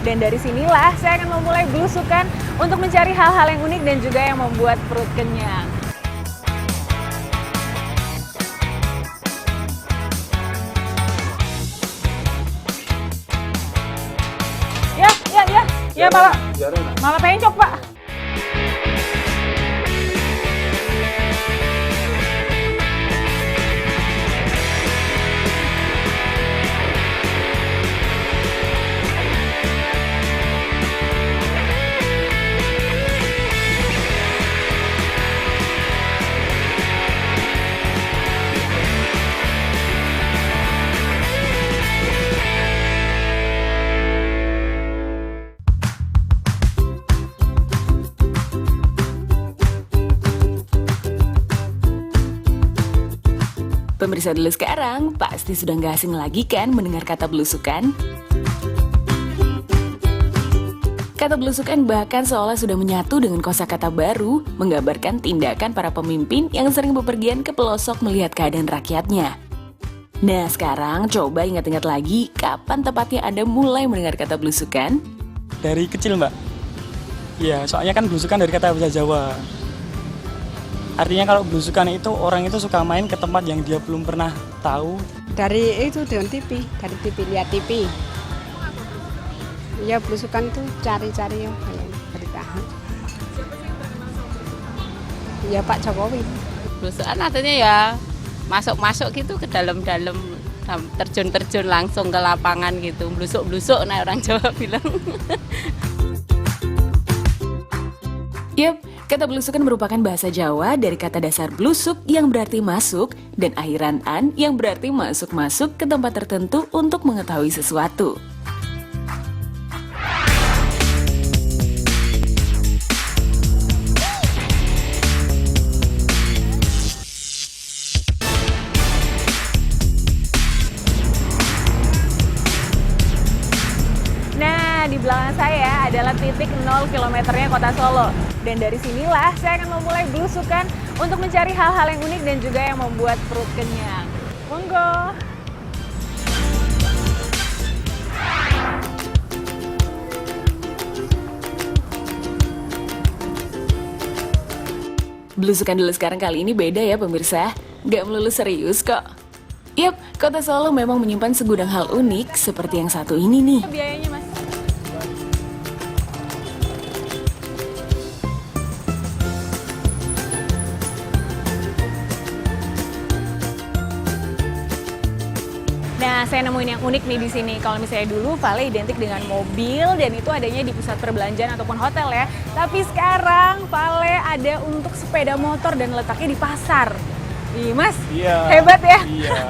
Dan dari sinilah saya akan memulai belusukan untuk mencari hal-hal yang unik dan juga yang membuat perut kenyang. Ya, malah pencok, Pak. Pemirsa dulu sekarang, pasti sudah nggak asing lagi kan mendengar kata belusukan? Kata belusukan bahkan seolah sudah menyatu dengan kosakata baru, menggambarkan tindakan para pemimpin yang sering bepergian ke pelosok melihat keadaan rakyatnya. Nah sekarang coba ingat-ingat lagi, kapan tepatnya Anda mulai mendengar kata belusukan? Dari kecil, Mbak. Iya, soalnya kan belusukan dari kata bahasa Jawa. Artinya kalau belusukan itu orang itu suka main ke tempat yang dia belum pernah tahu. Dari itu dengan TV, dari TV, lihat TV. Ya belusukan tuh cari-cari ya berita. Ya Pak Jokowi. Belusukan artinya ya masuk-masuk gitu ke dalam-dalam, terjun-terjun langsung ke lapangan gitu, blusuk-blusuk nah orang Jawa bilang. Yap, kata belusukan merupakan bahasa Jawa dari kata dasar blusuk yang berarti masuk dan akhiran an yang berarti masuk-masuk ke tempat tertentu untuk mengetahui sesuatu. Nah, di belakang saya adalah titik 0 kilometernya kota Solo. Dan dari sinilah saya akan memulai belusukan untuk mencari hal-hal yang unik dan juga yang membuat perut kenyang. Monggo! Belusukan dulu sekarang kali ini beda ya pemirsa, nggak melulu serius kok. Yap, kota Solo memang menyimpan segudang hal unik seperti yang satu ini nih. Biayanya, Mas. Nah, saya nemuin yang unik nih di sini. Kalau misalnya dulu Vale identik dengan mobil dan itu adanya di pusat perbelanjaan ataupun hotel ya. Tapi sekarang Vale ada untuk sepeda motor dan letaknya di pasar. Ih, Mas, hebat ya? Iya.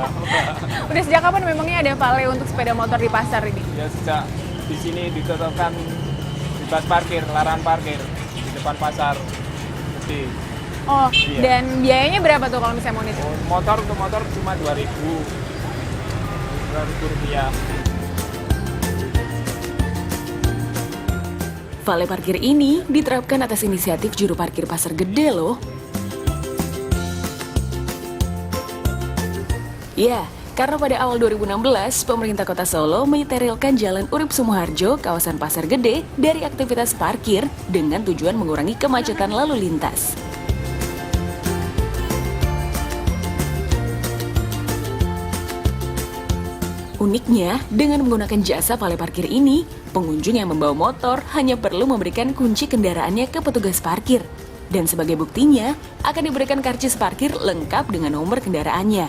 Udah sejak kapan memangnya ada Vale untuk sepeda motor di pasar ini? Ya sejak di sini ditetapkan bebas parkir, larangan parkir di depan pasar gede. Oh, Iya. dan biayanya berapa tuh kalau misalnya mau nitip? Motor untuk motor cuma 2.000 rupiah. Vale parkir ini diterapkan atas inisiatif juru parkir Pasar Gede loh. Ya, karena pada awal 2016, pemerintah kota Solo menyeterilkan Jalan Urip Sumoharjo, kawasan Pasar Gede, dari aktivitas parkir dengan tujuan mengurangi kemacetan lalu lintas. Uniknya, dengan menggunakan jasa Vale parkir ini, pengunjung yang membawa motor hanya perlu memberikan kunci kendaraannya ke petugas parkir. Dan sebagai buktinya, akan diberikan karcis parkir lengkap dengan nomor kendaraannya.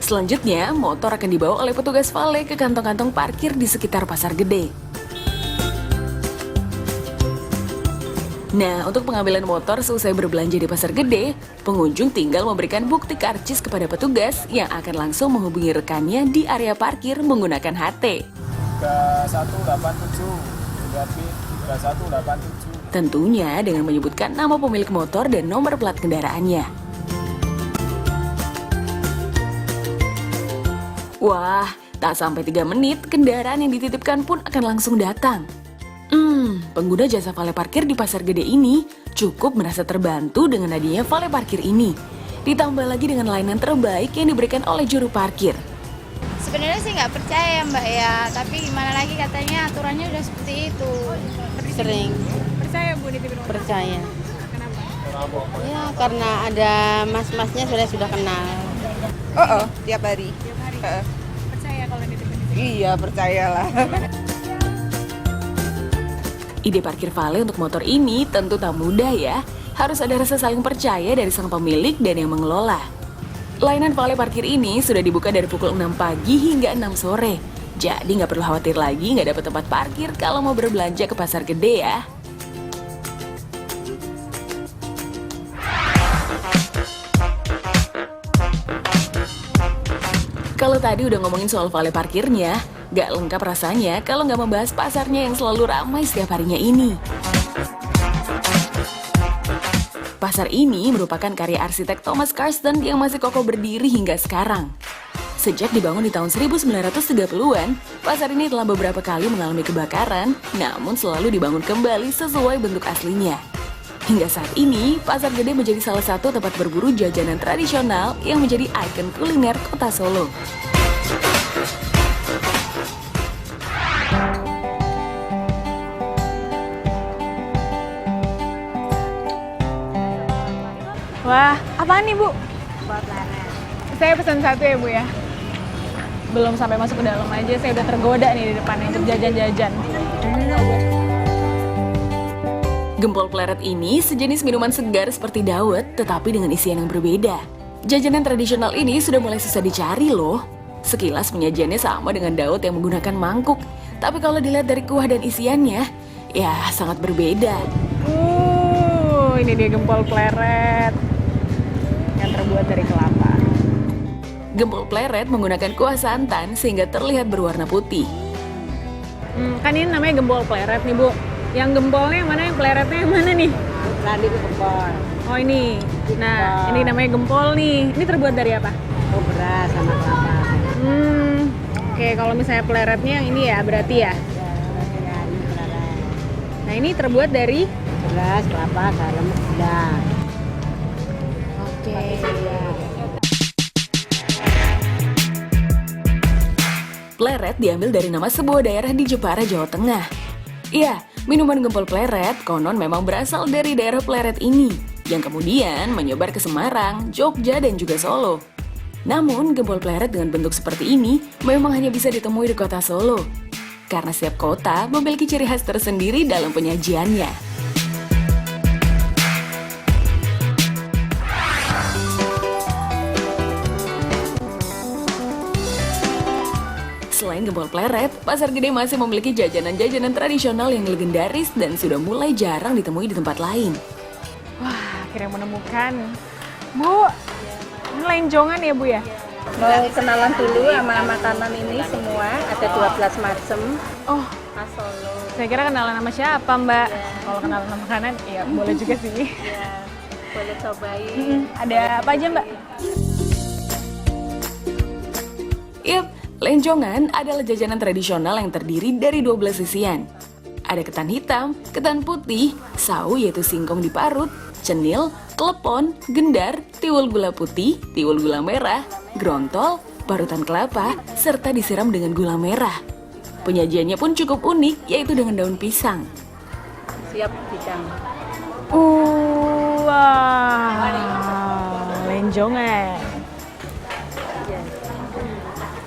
Selanjutnya, motor akan dibawa oleh petugas Vale ke kantong-kantong parkir di sekitar Pasar Gede. Nah, untuk pengambilan motor seusai berbelanja di Pasar Gede, pengunjung tinggal memberikan bukti karcis kepada petugas yang akan langsung menghubungi rekannya di area parkir menggunakan HT. 3187, berarti 3187. Tentunya dengan menyebutkan nama pemilik motor dan nomor plat kendaraannya. Wah, tak sampai 3 menit, kendaraan yang dititipkan pun akan langsung datang. Pengguna jasa Vale parkir di Pasar Gede ini cukup merasa terbantu dengan adanya Vale parkir ini. Ditambah lagi dengan layanan terbaik yang diberikan oleh juru parkir. Sebenarnya sih nggak percaya Mbak ya, tapi gimana lagi katanya aturannya udah seperti itu. Sering Percaya Bu nitipin motor? percaya. Kenapa? Ya karena ada mas-masnya sudah kenal. Oh, tiap hari. Tiap hari. Heeh. Percaya kalau nitipin di sini? Iya, percayalah. Ide parkir vale untuk motor ini tentu tak mudah ya. Harus ada rasa saling percaya dari sang pemilik dan yang mengelola. Layanan vale parkir ini sudah dibuka dari pukul 6 pagi hingga 6 sore. Jadi nggak perlu khawatir lagi nggak dapat tempat parkir kalau mau berbelanja ke pasar gede ya. Kalau tadi udah ngomongin soal vale parkirnya, gak lengkap rasanya kalau nggak membahas pasarnya yang selalu ramai setiap harinya ini. Pasar ini merupakan karya arsitek Thomas Karsten yang masih kokoh berdiri hingga sekarang. Sejak dibangun di tahun 1930-an, pasar ini telah beberapa kali mengalami kebakaran, namun selalu dibangun kembali sesuai bentuk aslinya. Hingga saat ini, Pasar Gede menjadi salah satu tempat berburu jajanan tradisional yang menjadi ikon kuliner kota Solo. Wah, apaan nih Bu? Saya pesan satu ya Bu ya. Belum sampai masuk ke dalam aja, saya udah tergoda nih di depannya untuk jajan-jajan. Gempol pleret ini sejenis minuman segar seperti dawet, tetapi dengan isian yang berbeda. Jajanan tradisional ini sudah mulai susah dicari loh. Sekilas penyajiannya sama dengan dawet yang menggunakan mangkuk, tapi kalau dilihat dari kuah dan isiannya, ya sangat berbeda. Ini dia gempol pleret yang terbuat dari kelapa. Gempol pleret menggunakan kuah santan sehingga terlihat berwarna putih. Kan ini namanya gempol pleret nih Bu. Yang gempolnya yang mana, yang pleretnya yang mana nih? Tadi itu gempol. Oh ini. Nah, ini namanya gempol nih. Ini terbuat dari apa? Oh, beras sama kelapa. Oke, kalau misalnya pleretnya yang ini ya berarti ya. Ya, ini beras. Nah, ini terbuat dari Beras, kelapa, garam, gula. Oke. Pleret diambil dari nama sebuah daerah di Jepara, Jawa Tengah. Iya, minuman gempol pleret konon memang berasal dari daerah Pleret ini, yang kemudian menyebar ke Semarang, Jogja, dan juga Solo. Namun, gempol pleret dengan bentuk seperti ini memang hanya bisa ditemui di kota Solo. Karena setiap kota memiliki ciri khas tersendiri dalam penyajiannya. Selain gempol pleret, Pasar Gede masih memiliki jajanan-jajanan tradisional yang legendaris dan sudah mulai jarang ditemui di tempat lain. Wah, akhirnya menemukan. Bu, ini lenjongan ya Bu ya? Mau kenalan dulu sama makanan ini semua, ada 12 macam. Oh, khas Solo. saya kira kenalan sama siapa Mbak? Kalau kenalan sama makanan, ya boleh juga sih. Ya, boleh cobain. Ada apa aja Mbak? Yap, lenjongan adalah jajanan tradisional yang terdiri dari 12 isian. Ada ketan hitam, ketan putih, saus yaitu singkong diparut, cenil, klepon, gendar, tiwul gula putih, tiwul gula merah, grontol, parutan kelapa, serta disiram dengan gula merah. Penyajiannya pun cukup unik, yaitu dengan daun pisang. Siap bidang. Wah, lenjongan.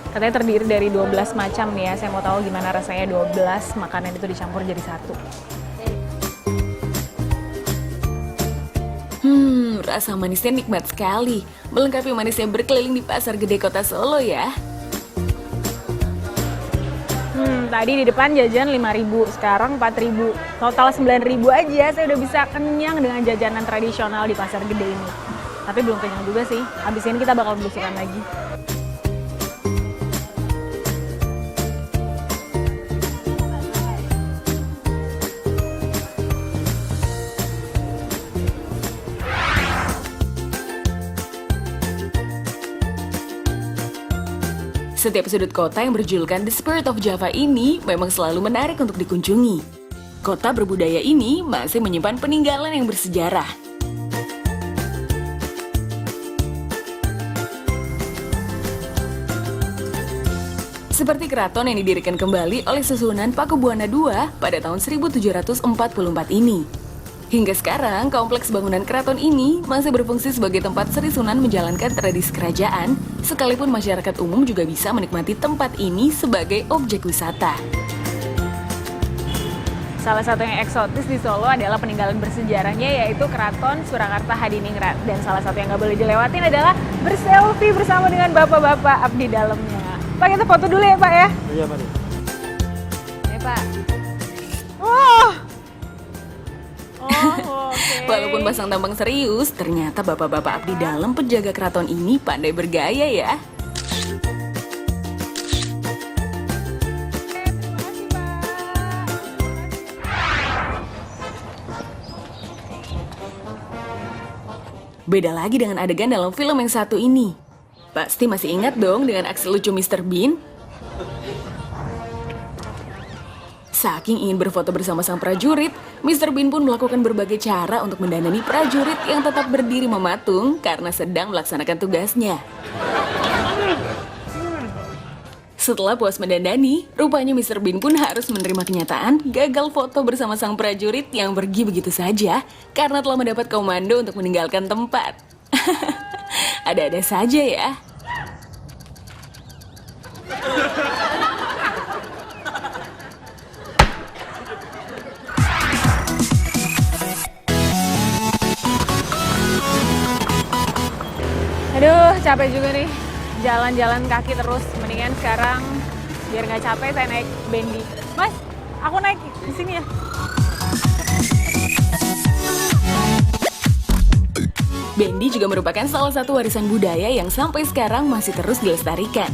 Katanya terdiri dari 12 macam nih ya. Saya mau tahu gimana rasanya 12 makanan itu dicampur jadi satu. Rasa manisnya nikmat sekali. Melengkapi manisnya berkeliling di Pasar Gede Kota Solo ya. Tadi di depan jajan 5.000, sekarang 4.000. Total 9.000 aja saya udah bisa kenyang dengan jajanan tradisional di Pasar Gede ini. Tapi belum kenyang juga sih. Habis ini kita bakal belusukan lagi. Setiap sudut kota yang berjulukan The Spirit of Java ini memang selalu menarik untuk dikunjungi. Kota berbudaya ini masih menyimpan peninggalan yang bersejarah. Seperti keraton yang didirikan kembali oleh Susunan Pakubuwana II pada tahun 1744 ini. Hingga sekarang, kompleks bangunan keraton ini masih berfungsi sebagai tempat Sri Sunan menjalankan tradisi kerajaan, sekalipun masyarakat umum juga bisa menikmati tempat ini sebagai objek wisata. Salah satu yang eksotis di Solo adalah peninggalan bersejarahnya, yaitu Keraton Surakarta Hadiningrat. Dan salah satu yang nggak boleh dilewatin adalah berselfie bersama dengan bapak-bapak abdi dalamnya. Pak, kita foto dulu ya Pak ya? Iya Pak. Ini Pak. Wah. Oke. Walaupun pasang tampang serius, ternyata bapak-bapak abdi dalam penjaga keraton ini pandai bergaya ya. Beda lagi dengan adegan dalam film yang satu ini. Pasti masih ingat dong dengan aksi lucu Mr. Bean? Saking ingin berfoto bersama sang prajurit, Mr. Bean pun melakukan berbagai cara untuk mendandani prajurit yang tetap berdiri mematung karena sedang melaksanakan tugasnya. Setelah puas mendandani, rupanya Mr. Bean pun harus menerima kenyataan gagal foto bersama sang prajurit yang pergi begitu saja karena telah mendapat komando untuk meninggalkan tempat. Ada-ada saja ya. Aduh, capek juga nih. Jalan-jalan kaki terus. Mendingan sekarang biar nggak capek saya naik bendi. Mas, aku naik di sini ya. Bendi juga merupakan salah satu warisan budaya yang sampai sekarang masih terus dilestarikan.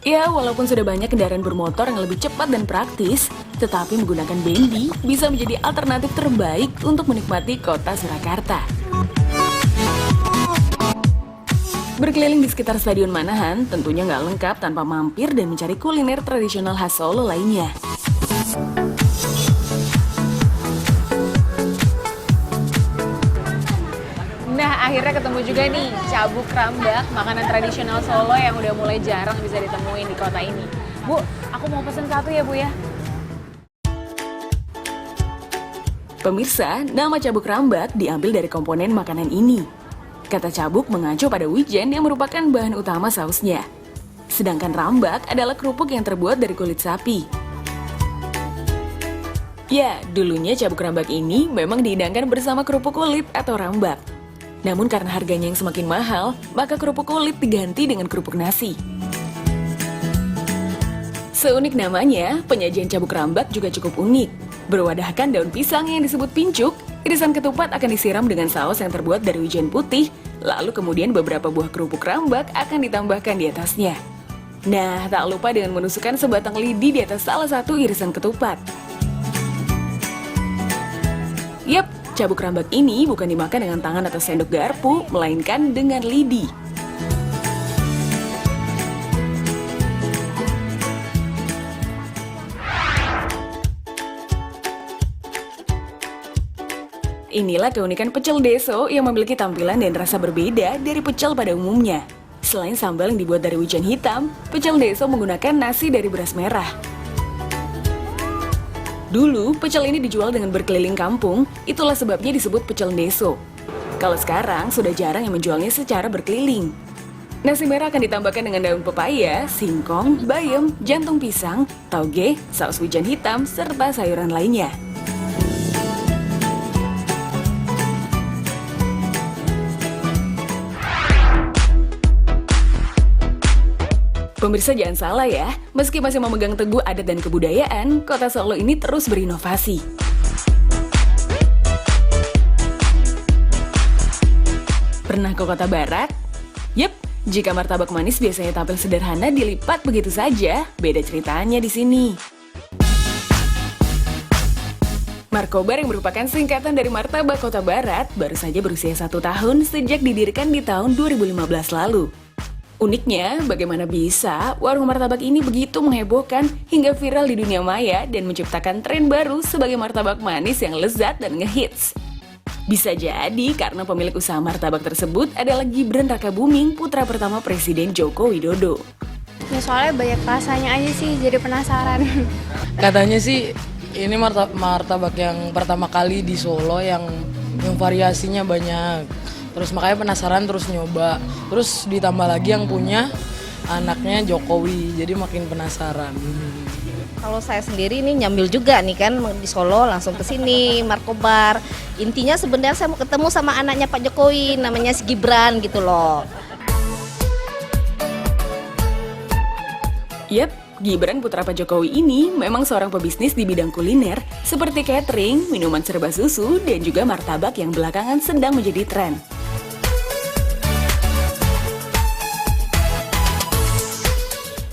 Ya, walaupun sudah banyak kendaraan bermotor yang lebih cepat dan praktis, tetapi menggunakan bendi bisa menjadi alternatif terbaik untuk menikmati kota Surakarta. Berkeliling di sekitar Stadion Manahan tentunya nggak lengkap tanpa mampir dan mencari kuliner tradisional khas Solo lainnya. Nah, akhirnya ketemu juga nih cabuk rambak, makanan tradisional Solo yang udah mulai jarang bisa ditemuin di kota ini. Bu, aku mau pesen satu ya Bu ya. Pemirsa, nama cabuk rambak diambil dari komponen makanan ini. Kata cabuk mengacu pada wijen yang merupakan bahan utama sausnya. Sedangkan rambak adalah kerupuk yang terbuat dari kulit sapi. Ya, dulunya cabuk rambak ini memang dihidangkan bersama kerupuk kulit atau rambak. Namun karena harganya yang semakin mahal, maka kerupuk kulit diganti dengan kerupuk nasi. Seunik namanya, penyajian cabuk rambak juga cukup unik. Berwadahkan daun pisang yang disebut pincuk, irisan ketupat akan disiram dengan saus yang terbuat dari wijen putih, lalu kemudian beberapa buah kerupuk rambak akan ditambahkan di atasnya. Nah, tak lupa dengan menusukkan sebatang lidi di atas salah satu irisan ketupat. Yap, cabuk rambak ini bukan dimakan dengan tangan atau sendok garpu, melainkan dengan lidi. Inilah keunikan pecel deso yang memiliki tampilan dan rasa berbeda dari pecel pada umumnya. Selain sambal yang dibuat dari wijen hitam, pecel deso menggunakan nasi dari beras merah. Dulu, pecel ini dijual dengan berkeliling kampung, itulah sebabnya disebut pecel deso. Kalau sekarang, sudah jarang yang menjualnya secara berkeliling. Nasi merah akan ditambahkan dengan daun pepaya, singkong, bayam, jantung pisang, tauge, saus wijen hitam, serta sayuran lainnya. Pemirsa jangan salah ya, meski masih memegang teguh adat dan kebudayaan, kota Solo ini terus berinovasi. Pernah ke kota Barat? Yep, jika martabak manis biasanya tampil sederhana dilipat begitu saja, beda ceritanya di sini. Markobar yang merupakan singkatan dari Martabak Kota Barat baru saja berusia 1 tahun sejak didirikan di tahun 2015 lalu. Uniknya, bagaimana bisa warung martabak ini begitu menghebohkan hingga viral di dunia maya dan menciptakan tren baru sebagai martabak manis yang lezat dan ngehits. Bisa jadi karena pemilik usaha martabak tersebut adalah Gibran Rakabuming, putra pertama Presiden Joko Widodo. Ya soalnya banyak rasanya aja sih, jadi penasaran. Katanya sih ini martabak yang pertama kali di Solo yang variasinya banyak. Terus makanya penasaran terus nyoba. Terus ditambah lagi yang punya anaknya Jokowi, jadi makin penasaran. Kalau saya sendiri ini nyambil juga nih kan di Solo, langsung ke sini Markobar. Intinya sebenarnya saya mau ketemu sama anaknya Pak Jokowi, namanya si Gibran gitu loh. Yap, Gibran putra Pak Jokowi ini memang seorang pebisnis di bidang kuliner seperti catering, minuman serba susu, dan juga martabak yang belakangan sedang menjadi tren.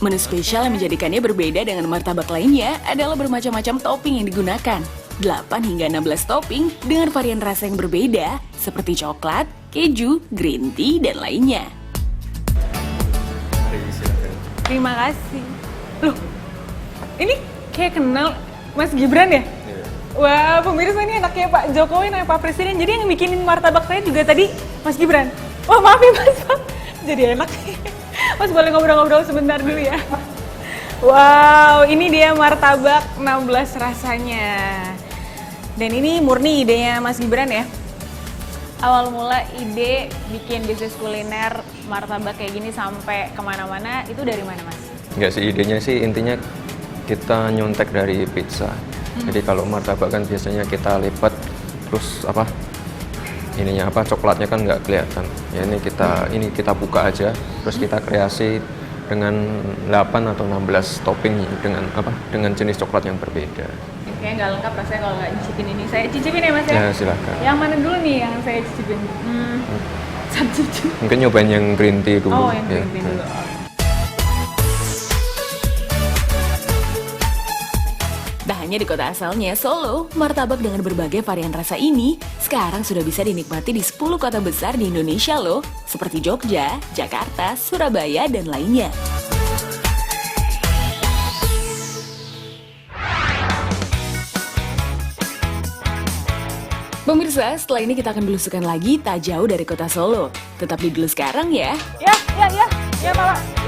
Menu spesial yang menjadikannya berbeda dengan martabak lainnya adalah bermacam-macam topping yang digunakan. 8 hingga 16 topping dengan varian rasa yang berbeda seperti coklat, keju, green tea, dan lainnya. Terima kasih. Loh, ini kayak kenal Mas Gibran ya? Wah, pemirsa ini anaknya Pak Jokowi, anaknya Pak Presiden. Jadi yang bikinin martabak saya juga tadi Mas Gibran. Wah, maaf ya Mas. Jadi enak. Mas boleh ngobrol-ngobrol sebentar dulu ya. Wow, ini dia martabak 16 rasanya. Dan ini murni idenya Mas Gibran ya? Awal mula ide bikin bisnis kuliner martabak kayak gini sampai kemana-mana itu dari mana Mas? Enggak sih, idenya sih intinya kita nyontek dari pizza. Jadi kalau martabak kan biasanya kita lipat terus coklatnya kan nggak kelihatan. Ya ini kita buka aja, terus kita kreasi dengan 8 atau 16 topping dengan jenis coklat yang berbeda. Kayaknya nggak lengkap rasanya kalau nggak cicipin ini. Saya cicipin ya Mas ya? Ya silakan. Yang mana dulu nih yang saya cicipin? Mungkin nyobain yang green tea dulu. Oh, yang green tea dulu. Tak hanya di kota asalnya, Solo, martabak dengan berbagai varian rasa ini sekarang sudah bisa dinikmati di 10 kota besar di Indonesia loh, seperti Jogja, Jakarta, Surabaya, dan lainnya. Pemirsa, setelah ini kita akan belusukan lagi tak jauh dari kota Solo. Tetap di Dulu Sekarang ya. Ya, Mama.